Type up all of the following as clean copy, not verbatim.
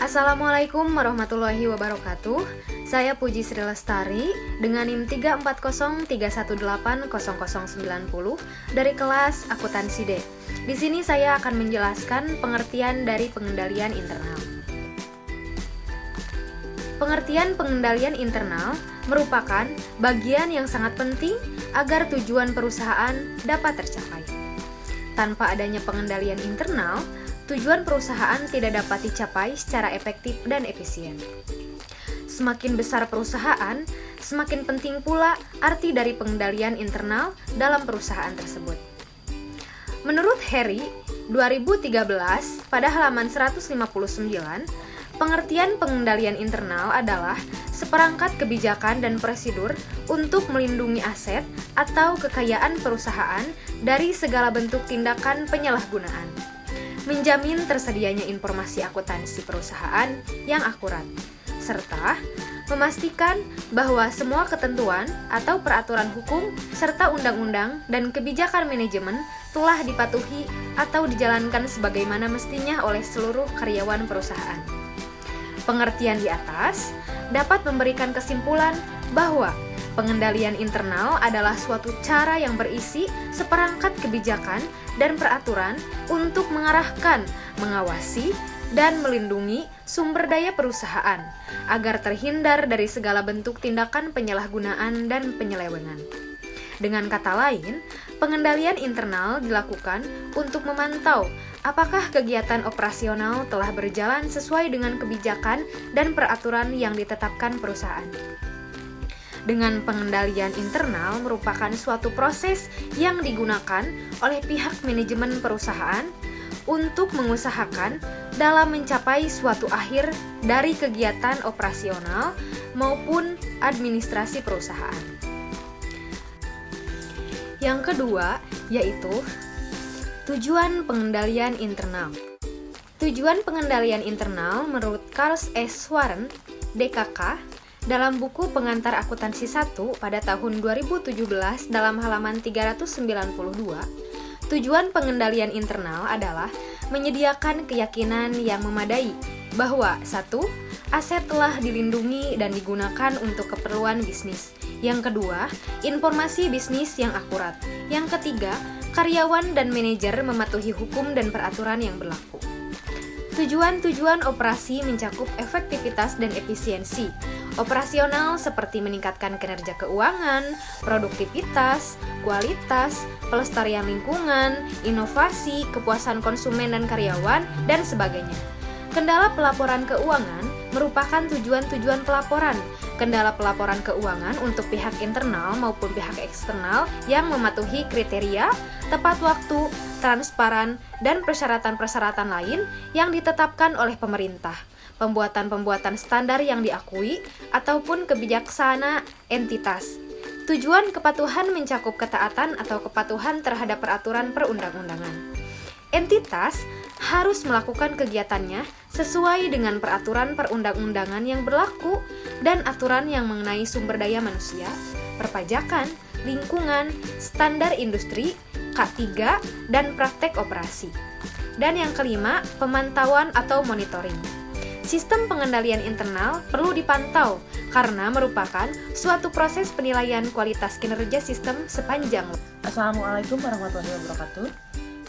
Assalamualaikum warahmatullahi wabarakatuh. Saya Puji Sri Lestari dengan NIM 34031180090 dari kelas Akuntansi D. Di sini saya akan menjelaskan pengertian dari pengendalian internal. Pengertian pengendalian internal merupakan bagian yang sangat penting agar tujuan perusahaan dapat tercapai. Tanpa adanya pengendalian internal, tujuan perusahaan tidak dapat dicapai secara efektif dan efisien. Semakin besar perusahaan, semakin penting pula arti dari pengendalian internal dalam perusahaan tersebut. Menurut Harry, 2013, pada halaman 159, pengertian pengendalian internal adalah seperangkat kebijakan dan prosedur untuk melindungi aset atau kekayaan perusahaan dari segala bentuk tindakan penyalahgunaan, menjamin tersedianya informasi akuntansi perusahaan yang akurat, serta memastikan bahwa semua ketentuan atau peraturan hukum serta undang-undang dan kebijakan manajemen telah dipatuhi atau dijalankan sebagaimana mestinya oleh seluruh karyawan perusahaan. Pengertian di atas dapat memberikan kesimpulan bahwa pengendalian internal adalah suatu cara yang berisi seperangkat kebijakan dan peraturan untuk mengarahkan, mengawasi, dan melindungi sumber daya perusahaan agar terhindar dari segala bentuk tindakan penyalahgunaan dan penyelewengan. Dengan kata lain, pengendalian internal dilakukan untuk memantau apakah kegiatan operasional telah berjalan sesuai dengan kebijakan dan peraturan yang ditetapkan perusahaan. Dengan pengendalian internal merupakan suatu proses yang digunakan oleh pihak manajemen perusahaan untuk mengusahakan dalam mencapai suatu akhir dari kegiatan operasional maupun administrasi perusahaan. Yang kedua, yaitu tujuan pengendalian internal. Tujuan pengendalian internal menurut Carl S. Warren, DKK, dalam buku Pengantar Akuntansi 1 pada tahun 2017 dalam halaman 392, tujuan pengendalian internal adalah menyediakan keyakinan yang memadai bahwa 1. Aset telah dilindungi dan digunakan untuk keperluan bisnis. Yang kedua, informasi bisnis yang akurat. Yang ketiga, karyawan dan manajer mematuhi hukum dan peraturan yang berlaku. Tujuan-tujuan operasi mencakup efektivitas dan efisiensi operasional seperti meningkatkan kinerja keuangan, produktivitas, kualitas, pelestarian lingkungan, inovasi, kepuasan konsumen dan karyawan, dan sebagainya. Kendala pelaporan keuangan merupakan tujuan-tujuan pelaporan. Kendala pelaporan keuangan untuk pihak internal maupun pihak eksternal yang mematuhi kriteria, tepat waktu, transparan, dan persyaratan-persyaratan lain yang ditetapkan oleh pemerintah. Pembuatan-pembuatan standar yang diakui ataupun kebijaksana entitas. Tujuan kepatuhan mencakup ketaatan atau kepatuhan terhadap peraturan perundang-undangan. Entitas harus melakukan kegiatannya sesuai dengan peraturan perundang-undangan yang berlaku dan aturan yang mengenai sumber daya manusia, perpajakan, lingkungan, standar industri, K3, dan praktek operasi. Dan yang kelima, pemantauan atau monitoring. Sistem pengendalian internal perlu dipantau karena merupakan suatu proses penilaian kualitas kinerja sistem sepanjang. Assalamualaikum warahmatullahi wabarakatuh.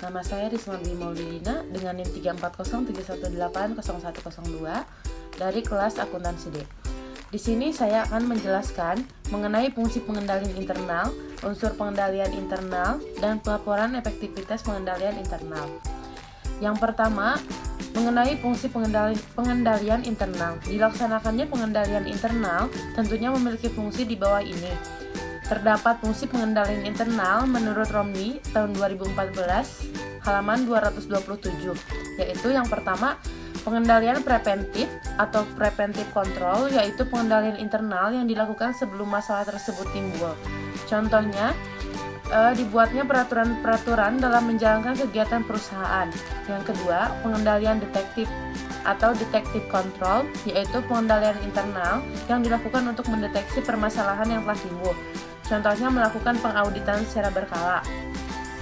Nama saya Risma Maulidina dengan NIM 34031180102 dari kelas Akuntansi D. Di sini saya akan menjelaskan mengenai fungsi pengendalian internal, unsur pengendalian internal, dan pelaporan efektivitas pengendalian internal. Yang pertama, mengenai fungsi pengendalian internal. Dilaksanakannya pengendalian internal tentunya memiliki fungsi di bawah ini. Terdapat fungsi pengendalian internal menurut Romney tahun 2014 halaman 227, yaitu yang pertama, pengendalian preventif atau preventive control, yaitu pengendalian internal yang dilakukan sebelum masalah tersebut timbul. Contohnya, dibuatnya peraturan-peraturan dalam menjalankan kegiatan perusahaan. Yang kedua, pengendalian detektif atau detective control, yaitu pengendalian internal yang dilakukan untuk mendeteksi permasalahan yang telah timbul. Contohnya melakukan pengauditan secara berkala.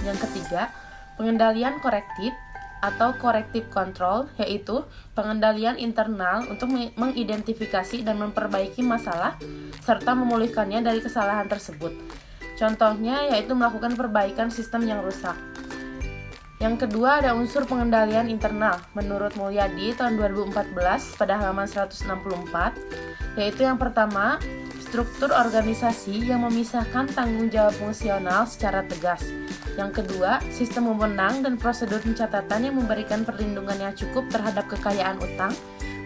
Yang ketiga, pengendalian korektif atau corrective control, yaitu pengendalian internal untuk mengidentifikasi dan memperbaiki masalah serta memulihkannya dari kesalahan tersebut. Contohnya yaitu melakukan perbaikan sistem yang rusak. Yang kedua ada unsur pengendalian internal. Menurut Mulyadi tahun 2014 pada halaman 164, yaitu yang pertama, struktur organisasi yang memisahkan tanggung jawab fungsional secara tegas. Yang kedua, sistem wewenang dan prosedur pencatatan yang memberikan perlindungan yang cukup terhadap kekayaan utang,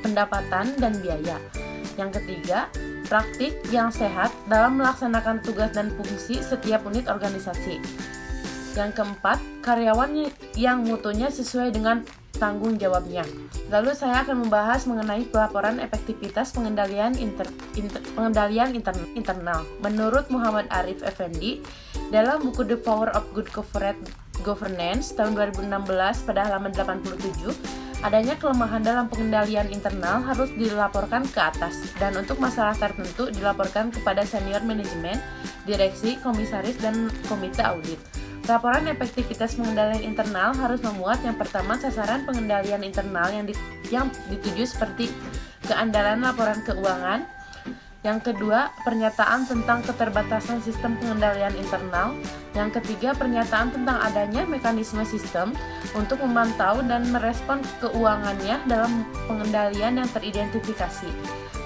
pendapatan, dan biaya. Yang ketiga, praktik yang sehat dalam melaksanakan tugas dan fungsi setiap unit organisasi. Yang keempat, karyawan yang mutunya sesuai dengan tanggung jawabnya. Lalu saya akan membahas mengenai pelaporan efektivitas pengendalian internal. Menurut Muhammad Arif Effendi, dalam buku The Power of Good Corporate Governance tahun 2016 pada halaman 87, adanya kelemahan dalam pengendalian internal harus dilaporkan ke atas, dan untuk masalah tertentu dilaporkan kepada senior manajemen, direksi, komisaris, dan komite audit. Laporan efektivitas pengendalian internal harus memuat yang pertama sasaran pengendalian internal yang dituju seperti keandalan laporan keuangan. Yang kedua, pernyataan tentang keterbatasan sistem pengendalian internal. Yang ketiga, pernyataan tentang adanya mekanisme sistem untuk memantau dan merespon keuangannya dalam pengendalian yang teridentifikasi.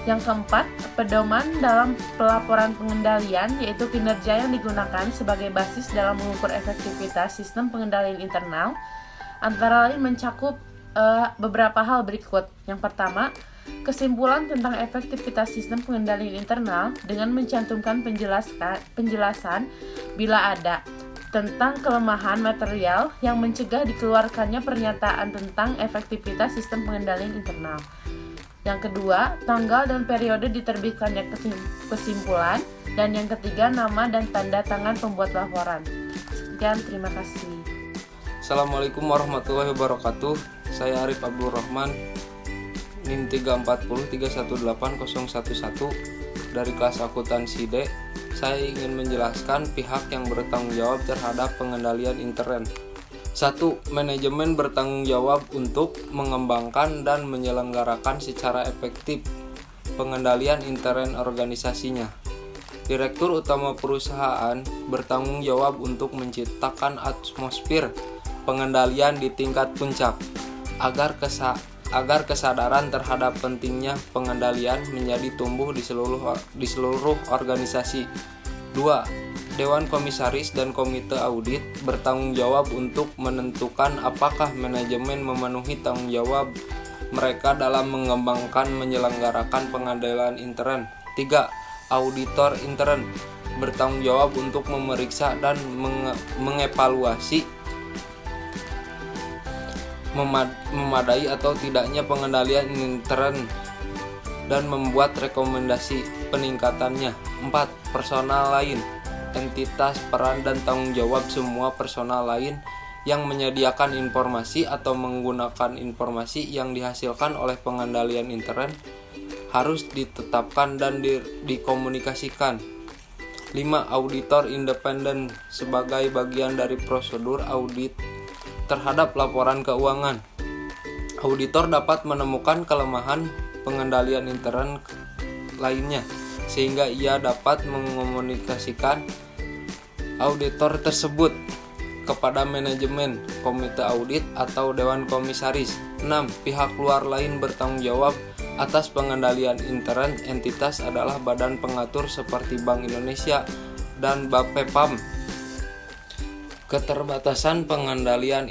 Yang keempat, pedoman dalam pelaporan pengendalian, yaitu kinerja yang digunakan sebagai basis dalam mengukur efektivitas sistem pengendalian internal, antara lain mencakup beberapa hal berikut. Yang pertama, kesimpulan tentang efektivitas sistem pengendalian internal dengan mencantumkan penjelasan bila ada tentang kelemahan material yang mencegah dikeluarkannya pernyataan tentang efektivitas sistem pengendalian internal. Yang kedua, tanggal dan periode diterbitkannya kesimpulan. Dan yang ketiga, nama dan tanda tangan pembuat laporan. Sekian, terima kasih. Assalamualaikum warahmatullahi wabarakatuh. Saya Arif Abdul Rahman, NIM 340318011 dari kelas akuntansi D. Saya ingin menjelaskan pihak yang bertanggung jawab terhadap pengendalian intern. 1. Manajemen bertanggung jawab untuk mengembangkan dan menyelenggarakan secara efektif pengendalian intern organisasinya. Direktur utama perusahaan bertanggung jawab untuk menciptakan atmosfer pengendalian di tingkat puncak agar kesadaran terhadap pentingnya pengendalian menjadi tumbuh di seluruh organisasi. 2. Dewan Komisaris dan Komite Audit bertanggung jawab untuk menentukan apakah manajemen memenuhi tanggung jawab mereka dalam mengembangkan menyelenggarakan pengendalian intern. 3. Auditor intern bertanggung jawab untuk memeriksa dan mengevaluasi memadai atau tidaknya pengendalian intern dan membuat rekomendasi peningkatannya. 4. Personal lain, entitas, peran, dan tanggung jawab semua personal lain yang menyediakan informasi atau menggunakan informasi yang dihasilkan oleh pengendalian intern harus ditetapkan dan dikomunikasikan. 5. Auditor independen sebagai bagian dari prosedur audit terhadap laporan keuangan. Auditor dapat menemukan kelemahan pengendalian intern lainnya, sehingga ia dapat mengomunikasikan auditor tersebut kepada manajemen, komite audit, atau dewan komisaris. 6. Pihak luar lain bertanggung jawab atas pengendalian intern. Entitas adalah badan pengatur seperti Bank Indonesia dan Bapepam. Keterbatasan pengendalian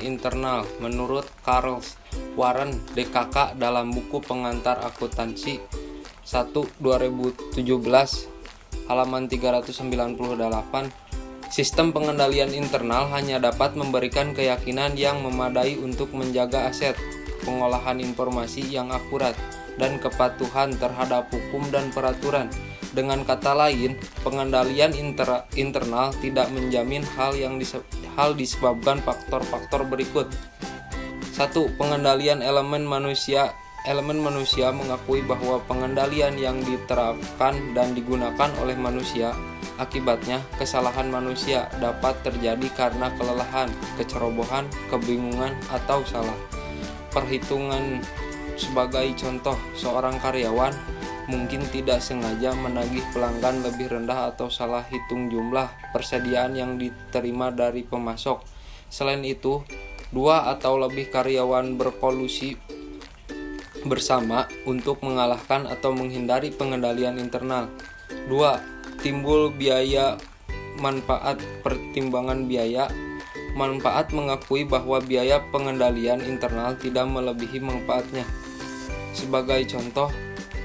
internal menurut Karl Warren DKK dalam buku Pengantar Akuntansi 1/2017 halaman 398, sistem pengendalian internal hanya dapat memberikan keyakinan yang memadai untuk menjaga aset, pengolahan informasi yang akurat, dan kepatuhan terhadap hukum dan peraturan. Dengan kata lain, pengendalian internal tidak menjamin hal disebabkan faktor-faktor berikut. 1. Pengendalian elemen manusia. Elemen manusia mengakui bahwa pengendalian yang diterapkan dan digunakan oleh manusia Akibatnya, kesalahan manusia dapat terjadi karena kelelahan, kecerobohan, kebingungan, atau salah perhitungan. Sebagai contoh, seorang karyawan mungkin tidak sengaja menagih pelanggan lebih rendah atau salah hitung jumlah persediaan yang diterima dari pemasok. Selain itu, 2 atau lebih karyawan berkolusi bersama untuk mengalahkan atau menghindari pengendalian internal. 2. Timbul biaya manfaat. Pertimbangan biaya manfaat mengakui bahwa biaya pengendalian internal tidak melebihi manfaatnya. Sebagai contoh,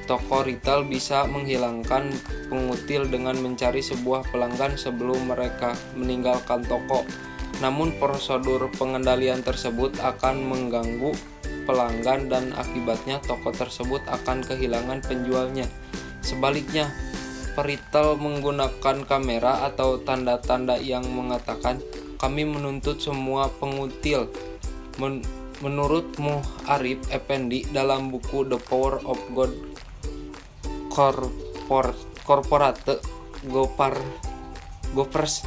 toko retail bisa menghilangkan pengutil dengan mencari sebuah pelanggan sebelum mereka meninggalkan toko. Namun prosedur pengendalian tersebut akan mengganggu pelanggan dan akibatnya toko tersebut akan kehilangan penjualnya. Sebaliknya, peritel menggunakan kamera atau tanda-tanda yang mengatakan kami menuntut semua pengutil. Menurut Muharrib Effendi dalam buku The Power of God Corporate Gophers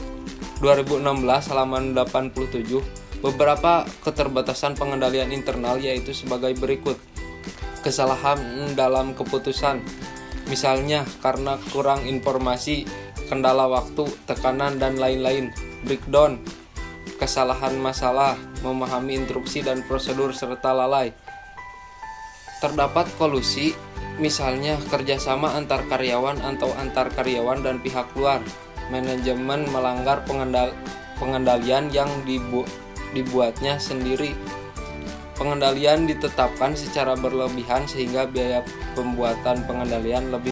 2016 halaman 87, beberapa keterbatasan pengendalian internal yaitu sebagai berikut. Kesalahan dalam keputusan, misalnya karena kurang informasi, kendala waktu, tekanan, dan lain-lain. Breakdown, kesalahan masalah, memahami instruksi dan prosedur, serta lalai. Terdapat kolusi, misalnya kerjasama antar karyawan atau antar karyawan dan pihak luar. Manajemen melanggar pengendalian yang dibuatnya sendiri. Pengendalian ditetapkan secara berlebihan sehingga biaya pembuatan pengendalian lebih